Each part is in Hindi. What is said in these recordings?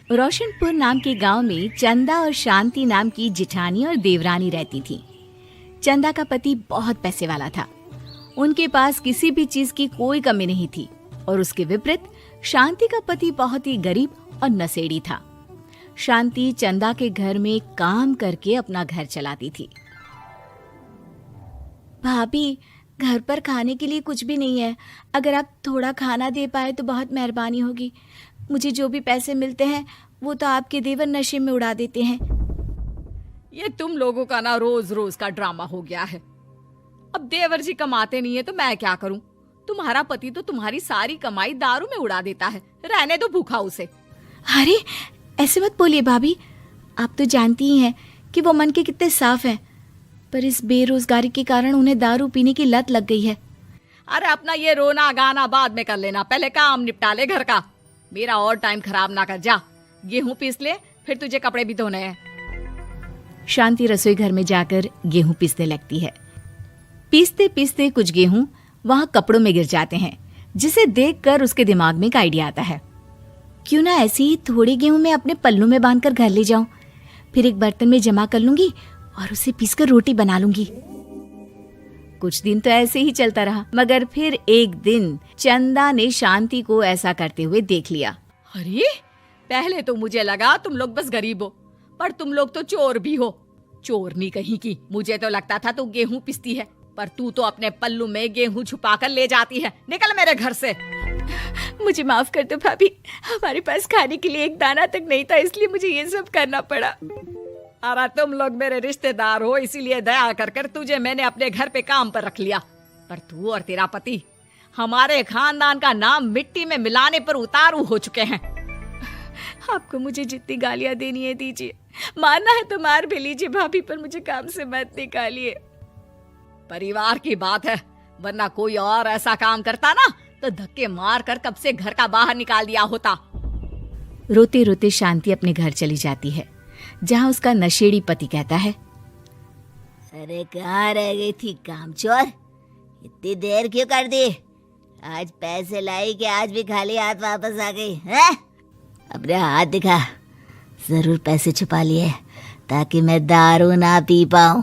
रोशनपुर नाम के गांव में चंदा और शांति नाम की जिठानी और देवरानी रहती थी। चंदा का पति बहुत पैसे वाला था। उनके पास किसी भी चीज की कोई कमी नहीं थी और उसके विपरीत शांति का पति बहुत ही गरीब और नशेड़ी था। शांति चंदा के घर में काम करके अपना घर चलाती थी। भाभी, घर पर खाने के लिए कुछ भी नहीं है। अगर आप थोड़ा खाना दे पाए तो बहुत मेहरबानी होगी। मुझे जो भी पैसे मिलते हैं वो तो आपके देवर नशे में उड़ा देते हैं। ये तुम लोगों का ना रोज रोज का ड्रामा हो गया है। अब देवर जी कमाते नहीं है तो मैं क्या करूं? तुम्हारा पति तो तुम्हारी सारी कमाई दारू में उड़ा देता है। रहने दो भूखा उसे। अरे ऐसे मत बोलिए भाभी, आप तो जानती ही हैं कि वो मन के कितने साफ हैं, पर इस बेरोजगारी के कारण उन्हें दारू पीने की लत लग गई है। अरे अपना ये रोना गाना बाद में कर लेना, पहले काम निपटा ले घर का। मेरा और टाइम खराब ना कर। जा गेहूं पीस ले, फिर तुझे कपड़े भी धोने हैं। शांति रसोई घर में जाकर गेहूं पीसने लगती है। पीसते पीसते कुछ गेहूं वहां कपड़ों में गिर जाते हैं, जिसे देखकर उसके दिमाग में एक आइडिया आता है। क्यों ना ऐसे ही थोड़े गेहूं मैं अपने पल्लू में बांधकर घर ले जाऊं, फिर एक बर्तन में जमा कर लूंगी और उसे पीसकर रोटी बना लूंगी। कुछ दिन तो ऐसे ही चलता रहा, मगर फिर एक दिन चंदा ने शांति को ऐसा करते हुए देख लिया। अरे पहले तो मुझे लगा तुम लोग बस गरीब हो, पर तुम लोग तो चोर भी हो। चोरनी कहीं की। मुझे तो लगता था तू गेहूं पिसती है, पर तू तो अपने पल्लू में गेहूं छुपाकर ले जाती है। निकल मेरे घर से। मुझे माफ कर दो भाभी, हमारे पास खाने के लिए एक दाना तक नहीं था, इसलिए मुझे ये सब करना पड़ा। अरे तुम लोग मेरे रिश्तेदार हो, इसीलिए दया कर कर तुझे मैंने अपने घर पे काम पर रख लिया, पर तू और तेरा पति हमारे खानदान का नाम मिट्टी में मिलाने पर उतारू हो चुके हैं। आपको मुझे जितनी गालियां देनी है दीजिए, मारना है तो मार भी लीजिए भाभी, पर मुझे काम से मत निकालिए। परिवार की बात है, वरना कोई और ऐसा काम करता ना तो धक्के मार कर कब से घर का बाहर निकाल दिया होता। रोते रोते शांति अपने घर चली जाती है, जहाँ उसका नशेड़ी पति कहता है, अरे कहाँ रह गई थी कामचोर? इतनी देर क्यों कर दी? आज पैसे लाई कि आज भी खाली हाथ वापस आ गई है? अपने हाथ दिखा। जरूर पैसे छुपा लिए ताकि मैं दारू ना पी पाऊं।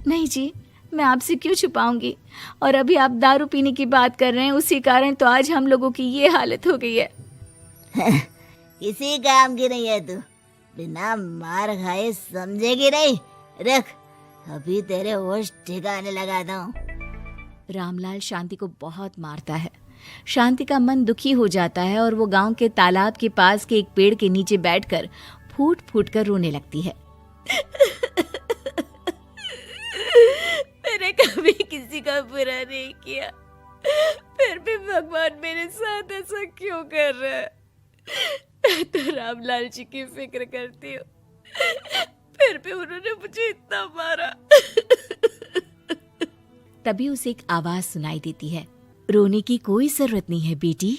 नहीं जी, मैं आपसे क्यों छुपाऊंगी, और अभी आप दारू पीने की बात कर रहे हैं, उसी कारण तो आज हम लोगों की ये हालत हो गई है। किसी काम की नहीं है तू, बिना मार खाए समझेगी नहीं। रख, अभी तेरे होश ठिकाने लगाता हूँ। रामलाल शांति को बहुत मारता है। शांति का मन दुखी हो जाता है और वो गांव के तालाब के पास के एक पेड़ के नीचे बैठकर फूट फूट कर रोने लगती है। मैंने कभी किसी का बुरा नहीं किया, फिर भी भगवान मेरे साथ ऐसा क्यों कर रहा है? मैं तो रामलाल जी की फिक्र करती हूँ, फिर भी उन्होंने मुझे इतना मारा। तभी उसे एक आवाज सुनाई देती है, रोने की कोई जरूरत नहीं है बेटी,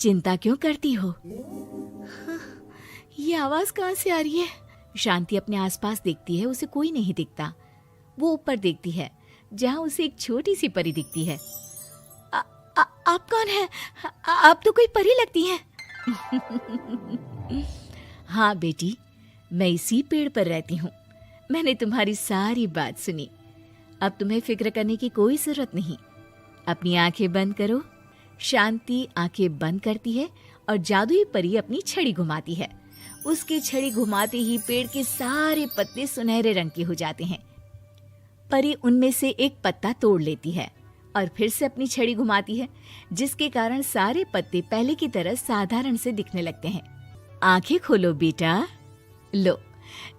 चिंता क्यों करती हो? ये आवाज कहाँ से आ रही है? शांति अपने आसपास देखती है, उसे कोई नहीं दिखता। वो ऊपर देखती है, जहाँ उसे एक छोटी सी परी दिखती है। आप कौन है? आप तो कोई परी लगती हैं। हाँ बेटी, मैं इसी पेड़ पर रहती हूँ। मैंने तुम्हारी सारी बात सुनी, अब तुम्हें फिक्र करने की कोई जरूरत नहीं। अपनी आंखें बंद करो। शांति आंखें बंद करती है और जादुई परी अपनी छड़ी घुमाती है। उसकी छड़ी घुमाते ही पेड़ के सारे पत्ते सुनहरे रंग के हो जाते हैं। परी उनमें से एक पत्ता तोड़ लेती है और फिर से अपनी छड़ी घुमाती है, जिसके कारण सारे पत्ते पहले की तरह साधारण से दिखने लगते हैं। आंखें खोलो बेटा। लो,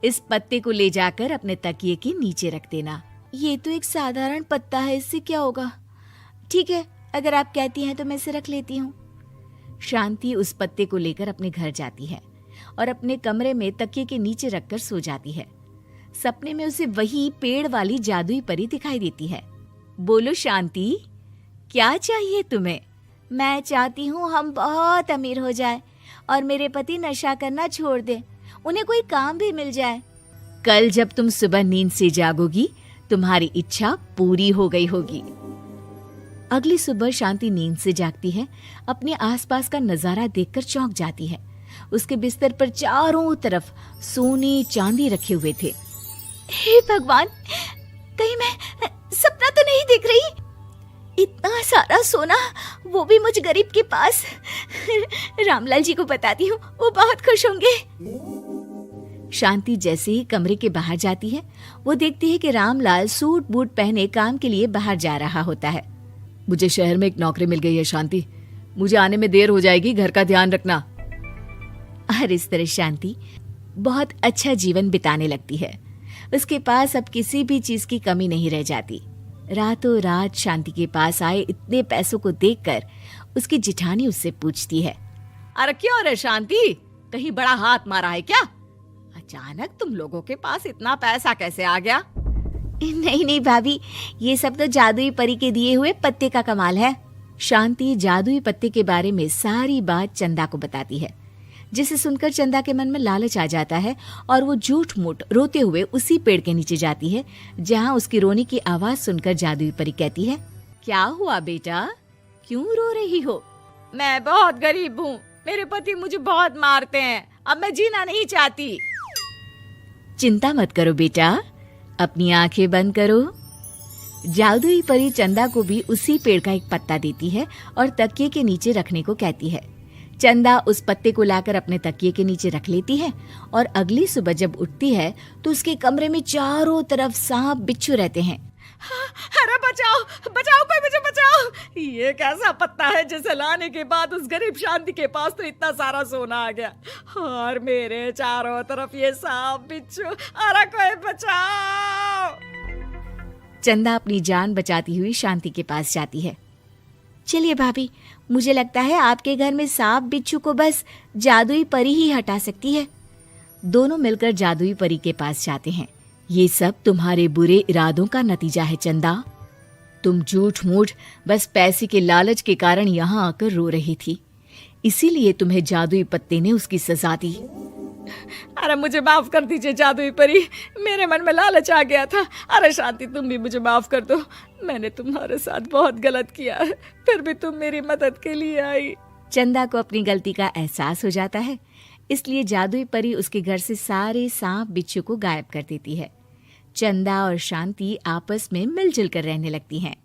इस पत्ते को ले जाकर अपने तकिए के नीचे रख देना। ये तो एक साधारण पत्ता है, इससे क्या होगा? ठीक है, अगर आप कहती हैं तो मैं इसे रख लेती हूँ। शांति उस पत्ते को लेकर अपने घर जाती है और अपने कमरे में तकिए के नीचे रखकर सो जाती है। सपने में उसे वही पेड़ वाली जादुई परी दिखाई देती है। बोलो शांति, क्या चाहिए तुम्हें? मैं चाहती हूँ हम बहुत अमीर हो जाए और मेरे पति नशा करना छोड़ दे, उन्हें कोई काम भी मिल जाए। कल जब तुम सुबह नींद से जागोगी, तुम्हारी इच्छा पूरी हो गई होगी। अगली सुबह शांति नींद से जागती है, अपने आसपास का नजारा देखकर चौंक जाती है। उसके बिस्तर पर चारों तरफ सोने चांदी रखे हुए थे। हे भगवान, कहीं मैं सपना तो नहीं देख रही? इतना सारा सोना, वो भी मुझ गरीब के पास। रामलाल जी को बताती हूँ, वो बहुत खुश होंगे। शांति जैसे ही कमरे के बाहर जाती है, वो देखती है कि रामलाल सूट बूट पहने काम के लिए बाहर जा रहा होता है। मुझे शहर में एक नौकरी मिल गई है शांति, मुझे आने में देर हो जाएगी, घर का ध्यान रखना। और इस तरह शांति बहुत अच्छा जीवन बिताने लगती है। उसके पास अब किसी भी चीज की कमी नहीं रह जाती। रातों रात शांति के पास आए इतने पैसों को देखकर उसकी जिठानी उससे पूछती है, अरे क्यों रे शांति, कहीं बड़ा हाथ मारा है क्या? अचानक तुम लोगों के पास इतना पैसा कैसे आ गया? नहीं नहीं भाभी, ये सब तो जादुई परी के दिए हुए पत्ते का कमाल है। शांति जादुई पत्ते के बारे में सारी बात चंदा को बताती है, जिसे सुनकर चंदा के मन में लालच आ जाता है और वो झूठ मूठ रोते हुए उसी पेड़ के नीचे जाती है जहाँ उसकी रोने की आवाज सुनकर जादुई परी कहती है, क्या हुआ बेटा, क्यों रो रही हो? मैं बहुत गरीब हूँ, मेरे पति मुझे बहुत मारते हैं, अब मैं जीना नहीं चाहती। चिंता मत करो बेटा, अपनी आंखें बंद करो। जादुई परी चंदा को भी उसी पेड़ का एक पत्ता देती है और तकिए के नीचे रखने को कहती है। चंदा उस पत्ते को लाकर अपने तकिए के नीचे रख लेती है और अगली सुबह जब उठती है तो उसके कमरे में चारों तरफ सांप बिच्छू रहते हैं। अरे बचाओ बचाओ, कोई मुझे बचाओ, ये कैसा पत्ता है जिसे लाने के बाद उस गरीब शांति के पास तो इतना सारा सोना आ गया, और मेरे चारों तरफ ये सांप बिच्छू, अरे कोई बचाओ। चंदा अपनी जान बचाती हुई शांति के पास जाती है। चलिए भाभी, मुझे लगता है आपके घर में सांप बिच्छू को बस जादुई परी ही हटा सकती है। दोनों मिलकर जादुई परी के पास जाते हैं। ये सब तुम्हारे बुरे इरादों का नतीजा है चंदा। तुम झूठ मूठ बस पैसे के लालच के कारण यहाँ आकर रो रही थी, इसीलिए तुम्हें जादुई पत्ते ने उसकी सजा दी। अरे मुझे माफ कर दीजिए जादुई परी, मेरे मन में लालच आ गया था। अरे शांति, तुम भी मुझे माफ कर दो, मैंने तुम्हारे साथ बहुत गलत किया है, फिर भी तुम मेरी मदद के लिए आई। चंदा को अपनी गलती का एहसास हो जाता है, इसलिए जादुई परी उसके घर से सारे सांप बिच्छू को गायब कर देती है। चंदा और शांति आपस में मिलजुल कर रहने लगती हैं।